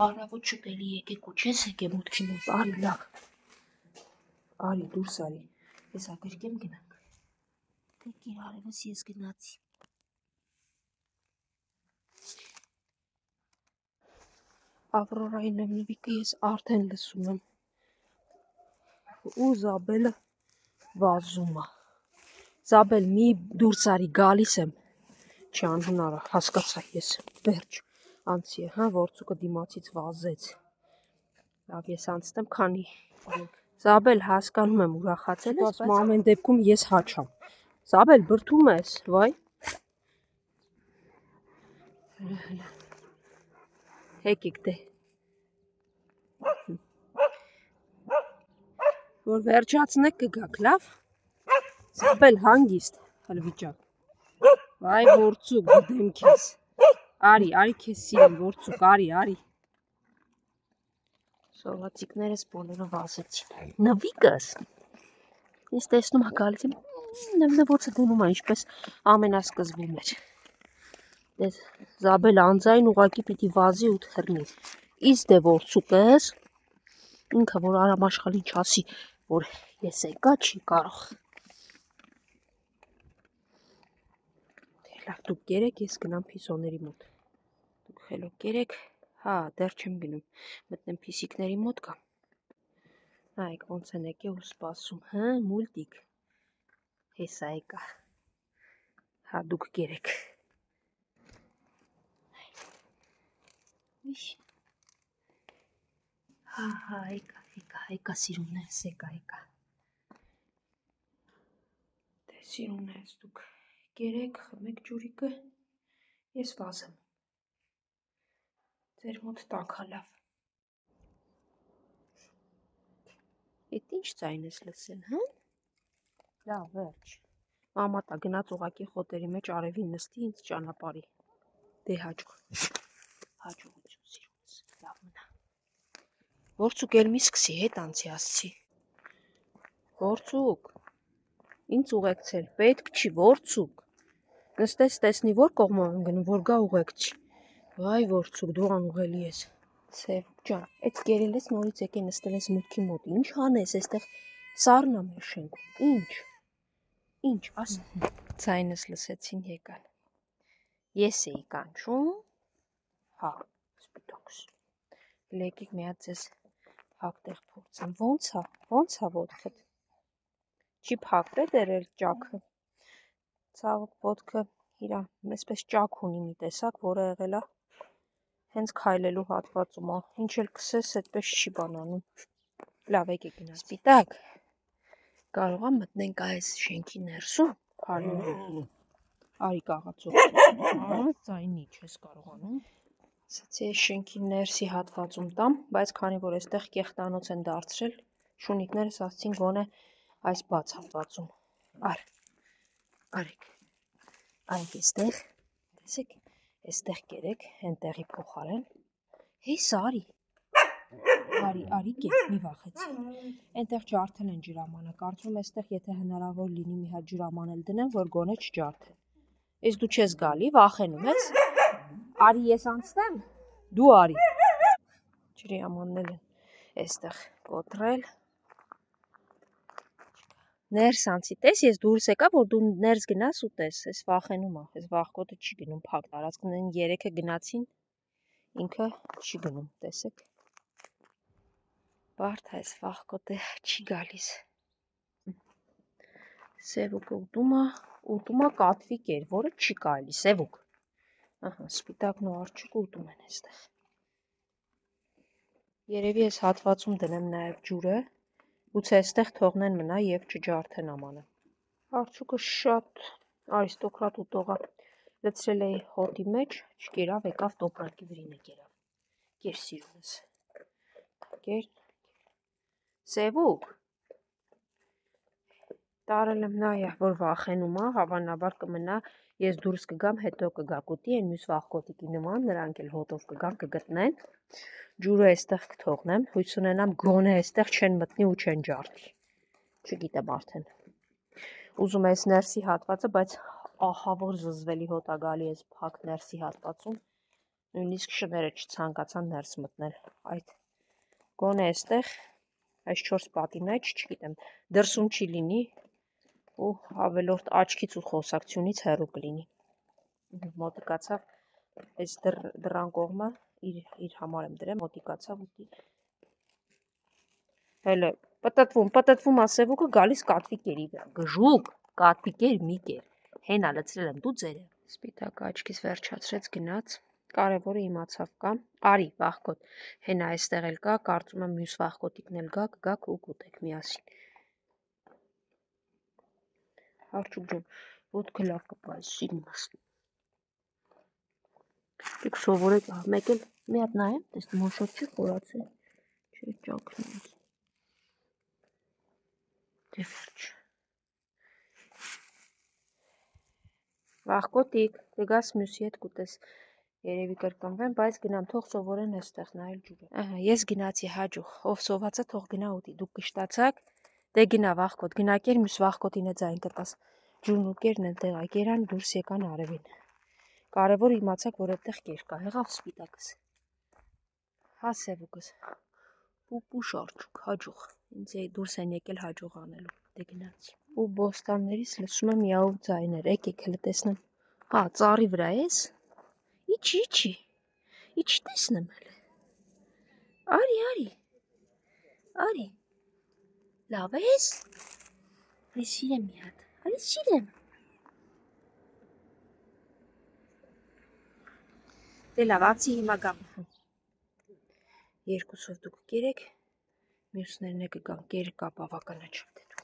Առավոտ շուտելի եկեք ու չես եկե մուտքի մոտ, արի լավ։ Արի, դուրս արի, ես ակրկեմ գնանք։ Թեք իր արևս ես գնացի։ Ավրորայի նվնվիկը ես արդեն լսում եմ։ Ու Զաբելը վազում է։ Զաբել, մի դուրս արի, գալիս եմ։ Չի անհնարը, հասկացա ես, վերջ, անցի է, հա, ворցուկը դիմացից վազեց։ Լավ, ես անցնեմ, քանի։ Զաբել, հասկանում եմ, ուրախացել ես, բայց ամեն դեպքում ես հաչամ։ Զաբել, բրդում ես, վայ։ Հեկիկ դե։ Որ վերջացնեք կգաք, լավ։ Զաբել, հանգիստ, հլվիճակ։ Վայ ворցուկ, դեմ քեզ։ Արի, քեզ սիրեմ, ворցուկ, արի։ Սողացիկներս բոլորը վազեցին։ Նվիկս։ Ես տեսնում եմ գալիս եմ, նվնվոցը դնում է, ինչպես ամենասկզբում էր։ Դες Զաբել անձայն ուղակի պիտի վազի ու թռնի։ Իս դե ворցուկս, ինքը որ Արամ Աշխալին չասի, որ ես եկա չի կարող։ Լավ, դուք կերեք, ես գնամ փիսոների մոտ։ Դուք խելոք կերեք, հա, դեռ չեմ գնում, մտնեմ փիսիկների մոտ կամ։ Նայեք, ոնց են եկե ու սպասում, հա, մուլտիկ։ Հեսա եկա։ Հա, դուք կերեք։ Հա, եկա, սիրուններս, եկա։ Դե սիրուններս դուք կերեք, խմեք ջուրիկը, ես վազեմ։ Ձեր մոտ տաքա լավ։ Էդ ինչ ձայն ես լսել, հա? Լավ, վերջ։ Մամատա գնաց ուղակի խոտերի մեջ արևին նստի ինձ ճանապարհի։ Դե հաջողություն սիրունս, լավ մնա։ Ворցուկ էլ մի սկսի, հետ անցի ասցի։ Ворցուկ, ինձ ուղեկցել, պետք չի, ворցուկ։ Նստես տեսնի որ կողմով եմ գնում, որ գա ուղեկցի։ Վայ ворցուկ, դու անուղելի ես։ Սևուկ ջան, այդ կերել ես նորից եկե նստել ես մուտքի մոտ, ինչ անես, այստեղ սառն է մեր շենքում, ինչ, ասա։ Ձայնս լսեցին եկան։ Ես էի կանչում, հա, սպիտոքս։ Եկեք մի հատ ձեզ հակտեղ փորձեմ, ոնց է ոտքդ։ Չի փակվել դեռ էլ ճաքը։ Ցավոք ոտքը իրա, այսպես ճաք ունի մի տեսակ, որը եղել է հենց քայլելու հատվածում, ինչ էլ կսես, այդպես չի բանանում։ Լավ, եկեք գնաց։ Սպիտակ, կարող է մտնենք այս շենքի ներսում, արի կաղացող, ձայնի չես կարողանում։ Ասացի այս շենքի ներսի հատվածում տամ, բայց քանի որ այստեղ կեղտանոց են դարձրել, շունիկներս ասցին գոնե այս բաց հատվածում, արեք այստեղ, տեսեք, այստեղ կերեք, հենտեղի փոխարեն, հեյս արի կեր, մի վախեցի, ենտեղ ջարդել են ջրամանը, կարծում այստեղ եթե հնարավոր լինի մի հատ ջրաման էլ դնեմ, որ գոնե չջարդեն, ես դու չես գալի, վախենում ես, արի ես անցնեմ, դու արի, ջրամանն են այստեղ կոտրել, ներս անցի, տես ես դուրս եկա, որ դու ներս գնաս ու տես, ես վախենում է, ես վախկոտը չի գնում փակ տարածքն երեքը գնացին, ինքը չի գնում, տեսեք, բարդ այս վախկոտը չի գալիս, Սևուկը ուտում է կատվի կեր, որը չի կարելի, Սևուկ, սպիտակն ու արջուկը ուտում են այստեղ, երևի ես հատվածում դնեմ նաև ջուրը, գուցե այստեղ թողնեն մնա և չջարդեն ամանը, արջուկը շատ արիստոկրատ ուտող է, լցրել էի հոտի մեջ, չկերավ, եկավ տոպրակի վրին է կերավ, կեր սիրունս, կեր, Սևուկ, տարել եմ նայա, որ վախենում է, հավանաբար կմնա, ես դուրս կգամ, հետո կգակ ուտի, են մյուս վախկոտիկի նման, նրանք էլ հոտով կգան, կգտնեն, ջուրը այստեղ կթողնեմ, հույս ունենամ գոնե այստեղ չեն մտնի ու չեն ջարդի, չգիտեմ արդեն, ուզում ես ներսի հատվածը, բայց ահավոր զզվելի հոտ է գալի ես փակ ներսի հատվածում, Նույնիսկ շները չցանկացան ներս մտնել, այդ գոնե այստեղ, այս 4 պատինայց, չգիտեմ, դրսում չի լինի ու ավելորդ աչքից ու խոսակցությունից հեռու կլինի։ Մոտիկացավ, այս դռան կողմը իր համար եմ դրեմ, մոտիկացավ ուտի։ Հելը, պտտվում ասևուկը գալիս կատվիկերի վրա, գժուկ, կատվիկեր մի կեր, հենա լցրել եմ դու ձերը։ Սպիտակը աչքից վերջացրեց գնաց, կարևորը իմացավ կա, արի վախկոտ, հենա այստեղ էլ կա, կարծում եմ մյուս վախկոտիկն էլ գաք ու կուտեք միասին։ Արջուկ ջան, ոտքը լավ կպայես, սիրում ես։ Դուք սովորեք, մեկ էլ մի հատ նայեմ, տեսնեմ հոշոտ չի խորացել, չէ ճակնում ես։ Դե վերջ։ Վախկոտիկ, դեգաս մյուսի հետ կուտես, երևի կրկնվեմ, բայց գնամ, թող սովորեն էստեղ նայել ջուրը։ Ահա, ես գնացի հաջող, ով սովածը թող գնա ուտի, դուք կշտացաք, դե գնա վախկոտ, գնակեր մյուս վախկոտին է ձայն կտաս, ջուրն ու կերն էլ տեղա կերան, դուրս եկան արևին։ Կարևոր իմացաք, որ այդտեղ կեր կա, եղավ սպիտակս։ Հա սևուկս, պուպուշ արջուկ, հաջող, ինձ դուրս են եկել հաջող անելու, դե գնացի։ Ու բոստաններից լսում եմ միավոր ձայներ, եկեք հլը տեսնեմ, հա, ծառի վրա ես, իչի, տեսնեմ հլը, արի, լավ ես, արի սիրեմ մի հատ, արի սիրեմ, դե լավ, ացի հիմա գամ, երկուսով դուք կերեք, մյուսներն է կգան, կերը կա բավականաչավ դե դուք,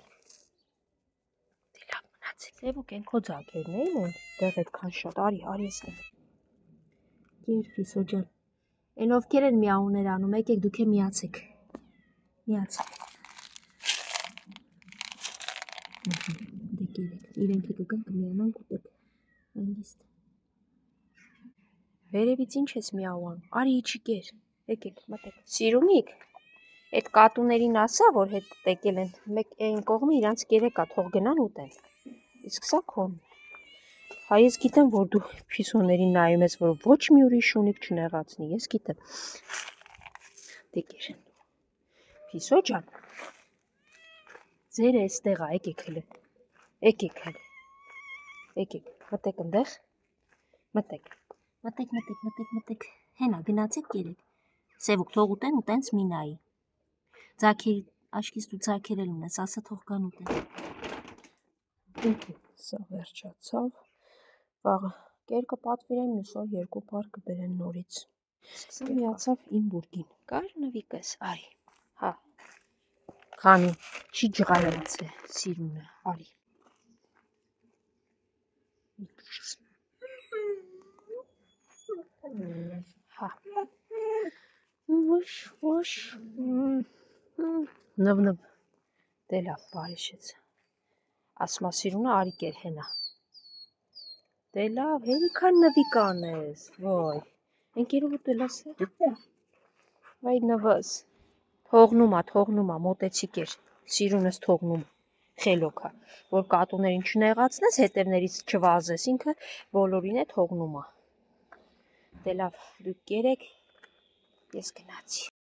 դե լավ մնացեք, սևուկ են քո ձակերն էին են, դեղ էդքան շատ, արի եսնեմ, կեր Ֆիսո ջան, են ովքեր են միաուներ անում, եկեք դուք է միացեք, դե կերեք, իրենք է կգան կմիանան կուտեք, հանգիստ, վերևից ինչ ես միաուան, արի իչի կեր, եկեք մտեք, սիրունիք, այդ կատուներին ասա, որ հետ տեկել են, մեկ այն կողմը իրանց կերը կա, թող գնան ուտեն, իսկ սա քոն, հա ես գիտեմ, որ դու Ֆիսոներին նայում ես, որ ոչ մի ուրիշ շունիկ չնեղացնի, ես գիտեմ, դե կեր, Ֆիսո ջան, ձերը էստեղ ա, եկեք հլը, մտեք ընդեղ, մտեք, հենա գնացեք կերեք, սևուկ թող ուտեն ու տենց մի նայի, աչքից դու ձակեր էլ ունես, ասա թող կան ուտեն, սա վերջացավ, վաղը կեր կպատվիրեն, մյուս օր 2 պար կբերեն նորից, սա միացավ իմ բուրգին, կար նվիկս, արի, հա, քանի, չի ջղայրած է, սիրուն է, արի, հա, ոշ, նվ, դե լավ, բարիշեց, ասմա սիրունը արի կեր հենա, դե լավ, հերիքան նվիկ անես, ոյ, ընկերով ուտել ասե, վայ նվս, թողնումա, մոտեցի կեր, սիրունս թողնում, խելոքա, որ կատուներին չնեղացնես, հետևներից չվազես, ինքը բոլորին է թողնումա, դե լավ, դուք կերեք, ես գնացի,